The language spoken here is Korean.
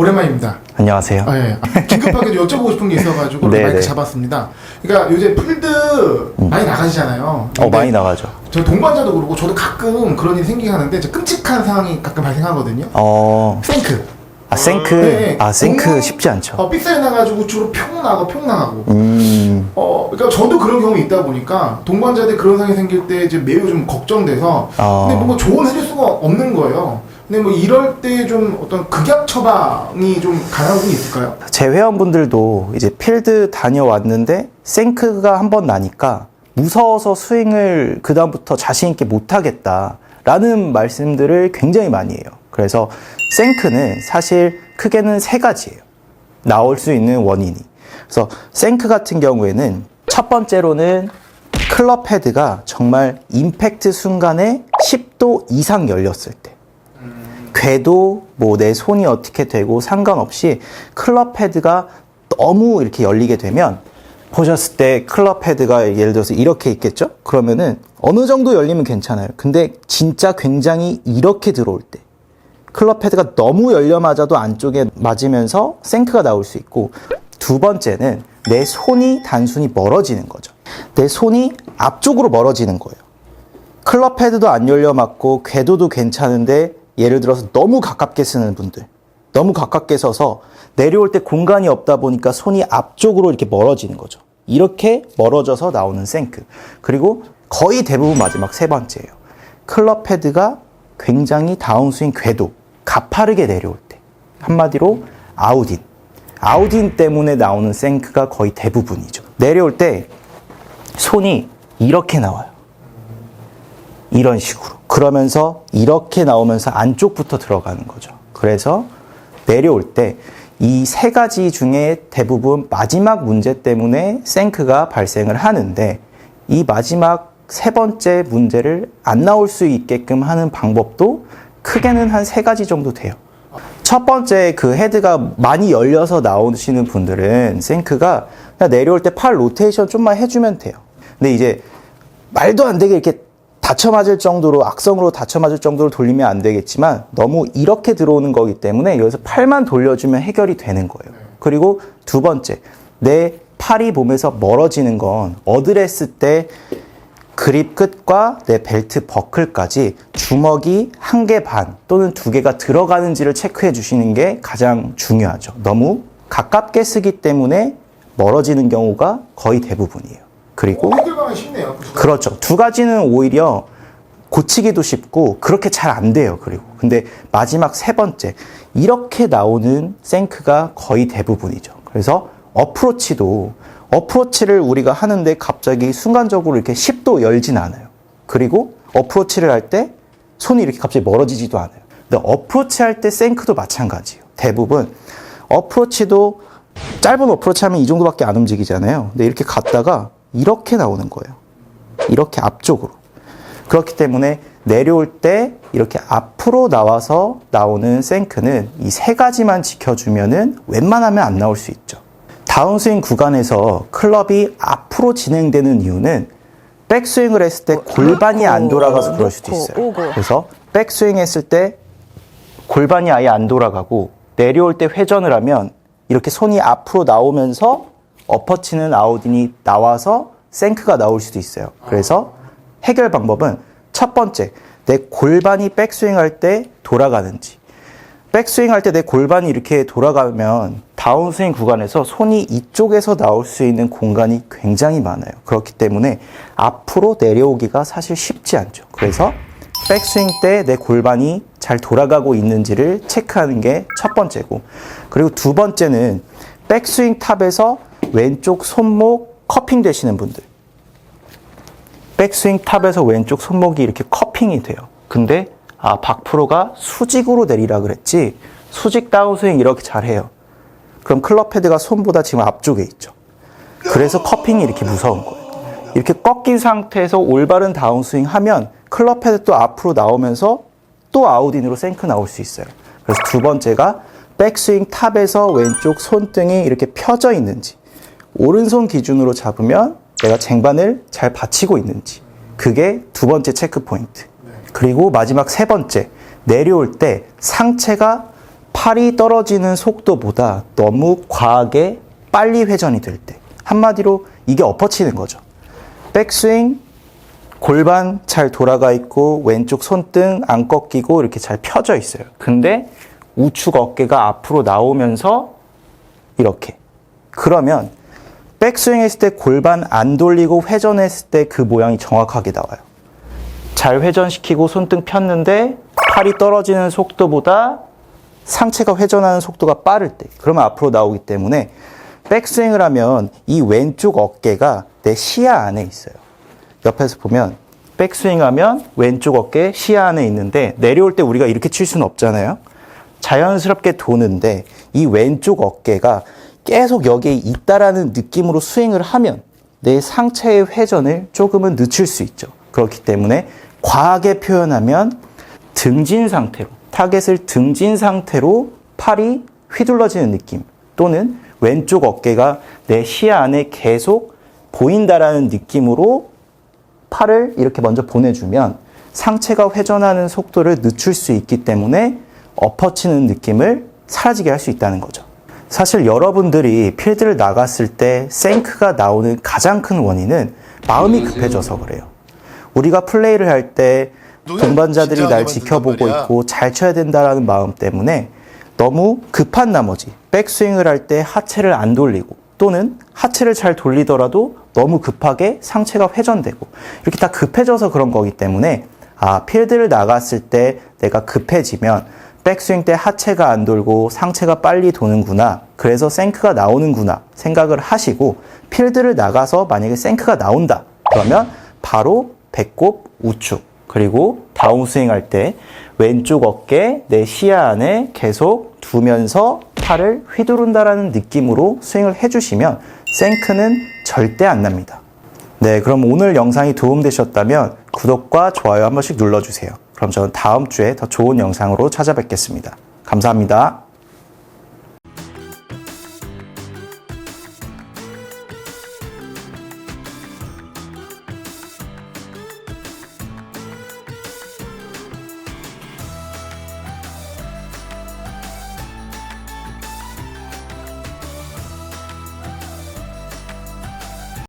오랜만입니다. 안녕하세요. 네. 긴급하게 여쭤보고 싶은 게 있어가지고 마이크 잡았습니다. 그러니까 요새 필드 많이 나가시잖아요. 많이 나가죠. 저 동반자도 그러고 저도 가끔 그런 일이 생기긴 하는데 끔찍한 상황이 가끔 발생하거든요. 생크. 생크. 네. 생크 쉽지 않죠. 삑사리 나가지고 주로 평 나가고. 그러니까 저도 그런 경험이 있다 보니까 동반자들 그런 상황이 생길 때 이제 매우 좀 걱정돼서 근데 뭔가 조언해줄 수가 없는 거예요. 근데 뭐 이럴 때 좀 어떤 극약 처방이 좀 가능한 부분이 있을까요? 제 회원분들도 이제 필드 다녀왔는데 생크가 한번 나니까 무서워서 스윙을 그 다음부터 자신 있게 못하겠다라는 말씀들을 굉장히 많이 해요. 그래서 생크는 사실 크게는 세 가지예요. 나올 수 있는 원인이. 그래서 생크 같은 경우에는 첫 번째로는 클럽 헤드가 정말 임팩트 순간에 10도 이상 열렸을 때, 궤도 뭐 내 손이 어떻게 되고 상관없이 클럽 헤드가 너무 이렇게 열리게 되면, 보셨을 때 클럽 헤드가 예를 들어서 이렇게 있겠죠? 그러면은 어느 정도 열리면 괜찮아요. 근데 진짜 굉장히 이렇게 들어올 때, 클럽 헤드가 너무 열려맞아도 안쪽에 맞으면서 생크가 나올 수 있고, 두 번째는 내 손이 단순히 멀어지는 거죠. 내 손이 앞쪽으로 멀어지는 거예요. 클럽 헤드도 안 열려맞고 궤도도 괜찮은데 예를 들어서 너무 가깝게 쓰는 분들, 너무 가깝게 서서 내려올 때 공간이 없다 보니까 손이 앞쪽으로 이렇게 멀어지는 거죠. 이렇게 멀어져서 나오는 생크. 그리고 거의 대부분 마지막 세 번째예요. 클럽 헤드가 굉장히 다운스윙 궤도, 가파르게 내려올 때, 한마디로 아웃인 때문에 나오는 생크가 거의 대부분이죠. 내려올 때 손이 이렇게 나와요. 이런 식으로. 그러면서 이렇게 나오면서 안쪽부터 들어가는 거죠. 그래서 내려올 때 이 세 가지 중에 대부분 마지막 문제 때문에 생크가 발생을 하는데, 이 마지막 세 번째 문제를 안 나올 수 있게끔 하는 방법도 크게는 한 세 가지 정도 돼요. 첫 번째, 그 헤드가 많이 열려서 나오시는 분들은 생크가 그냥 내려올 때 팔 로테이션 좀만 해주면 돼요. 근데 이제 말도 안 되게 이렇게 다쳐맞을 정도로, 악성으로 다쳐맞을 정도로 돌리면 안 되겠지만 너무 이렇게 들어오는 거기 때문에 여기서 팔만 돌려주면 해결이 되는 거예요. 그리고 두 번째, 내 팔이 몸에서 멀어지는 건 어드레스 때 그립 끝과 내 벨트 버클까지 주먹이 1개 반 또는 2개가 들어가는지를 체크해 주시는 게 가장 중요하죠. 너무 가깝게 쓰기 때문에 멀어지는 경우가 거의 대부분이에요. 그리고 해결방이 쉽네요. 그렇죠. 두 가지는 오히려 고치기도 쉽고 그렇게 잘 안 돼요. 그리고 근데 마지막 세 번째, 이렇게 나오는 생크가 거의 대부분이죠. 그래서 어프로치를 우리가 하는데 갑자기 순간적으로 이렇게 10도 열진 않아요. 그리고 어프로치를 할 때 손이 이렇게 갑자기 멀어지지도 않아요. 근데 어프로치 할 때 생크도 마찬가지예요. 대부분 어프로치도 짧은 어프로치 하면 이 정도밖에 안 움직이잖아요. 근데 이렇게 갔다가 이렇게 나오는 거예요. 이렇게 앞쪽으로. 그렇기 때문에 내려올 때 이렇게 앞으로 나와서 나오는 생크는 이 세 가지만 지켜주면은 웬만하면 안 나올 수 있죠. 다운스윙 구간에서 클럽이 앞으로 진행되는 이유는 백스윙을 했을 때 골반이 안 돌아가서 그럴 수도 있어요. 그래서 백스윙 했을 때 골반이 아예 안 돌아가고 내려올 때 회전을 하면 이렇게 손이 앞으로 나오면서 엎어치는 아웃인이 나와서 생크가 나올 수도 있어요. 그래서 해결 방법은 첫 번째, 내 골반이 백스윙 할 때 돌아가는지. 백스윙 할 때 내 골반이 이렇게 돌아가면 다운스윙 구간에서 손이 이쪽에서 나올 수 있는 공간이 굉장히 많아요. 그렇기 때문에 앞으로 내려오기가 사실 쉽지 않죠. 그래서 백스윙 때 내 골반이 잘 돌아가고 있는지를 체크하는 게 첫 번째고, 그리고 두 번째는 백스윙 탑에서 왼쪽 손목 커핑 되시는 분들, 백스윙 탑에서 왼쪽 손목이 이렇게 커핑이 돼요. 근데 박프로가 수직으로 내리라 그랬지 수직 다운스윙 이렇게 잘해요. 그럼 클럽 헤드가 손보다 지금 앞쪽에 있죠. 그래서 커핑이 이렇게 무서운 거예요. 이렇게 꺾인 상태에서 올바른 다운스윙 하면 클럽 헤드 또 앞으로 나오면서 또 아웃인으로 생크 나올 수 있어요. 그래서 두 번째가 백스윙 탑에서 왼쪽 손등이 이렇게 펴져 있는지, 오른손 기준으로 잡으면 내가 쟁반을 잘 받치고 있는지, 그게 두 번째 체크 포인트. 그리고 마지막 세 번째, 내려올 때 상체가 팔이 떨어지는 속도보다 너무 과하게 빨리 회전이 될 때, 한마디로 이게 엎어치는 거죠. 백스윙, 골반 잘 돌아가 있고 왼쪽 손등 안 꺾이고 이렇게 잘 펴져 있어요. 근데 우측 어깨가 앞으로 나오면서 이렇게. 그러면 백스윙 했을 때 골반 안 돌리고 회전했을 때 그 모양이 정확하게 나와요. 잘 회전시키고 손등 폈는데 팔이 떨어지는 속도보다 상체가 회전하는 속도가 빠를 때, 그러면 앞으로 나오기 때문에 백스윙을 하면 이 왼쪽 어깨가 내 시야 안에 있어요. 옆에서 보면 백스윙 하면 왼쪽 어깨 시야 안에 있는데 내려올 때 우리가 이렇게 칠 수는 없잖아요. 자연스럽게 도는데 이 왼쪽 어깨가 계속 여기에 있다라는 느낌으로 스윙을 하면 내 상체의 회전을 조금은 늦출 수 있죠. 그렇기 때문에 과하게 표현하면 등진 상태로, 타겟을 등진 상태로 팔이 휘둘러지는 느낌, 또는 왼쪽 어깨가 내 시야 안에 계속 보인다라는 느낌으로 팔을 이렇게 먼저 보내주면 상체가 회전하는 속도를 늦출 수 있기 때문에 엎어치는 느낌을 사라지게 할 수 있다는 거죠. 사실 여러분들이 필드를 나갔을 때 생크가 나오는 가장 큰 원인은 마음이 급해져서 그래요. 우리가 플레이를 할 때 동반자들이 날 지켜보고 있고 잘 쳐야 된다라는 마음 때문에 너무 급한 나머지 백스윙을 할 때 하체를 안 돌리고, 또는 하체를 잘 돌리더라도 너무 급하게 상체가 회전되고, 이렇게 다 급해져서 그런 거기 때문에 필드를 나갔을 때 내가 급해지면 백스윙 때 하체가 안 돌고 상체가 빨리 도는구나, 그래서 생크가 나오는구나 생각을 하시고, 필드를 나가서 만약에 생크가 나온다 그러면 바로 배꼽 우측, 그리고 다운스윙 할 때 왼쪽 어깨 내 시야 안에 계속 두면서 팔을 휘두른다라는 느낌으로 스윙을 해주시면 생크는 절대 안 납니다. 네, 그럼 오늘 영상이 도움되셨다면 구독과 좋아요 한 번씩 눌러주세요. 그럼 저는 다음 주에 더 좋은 영상으로 찾아뵙겠습니다. 감사합니다.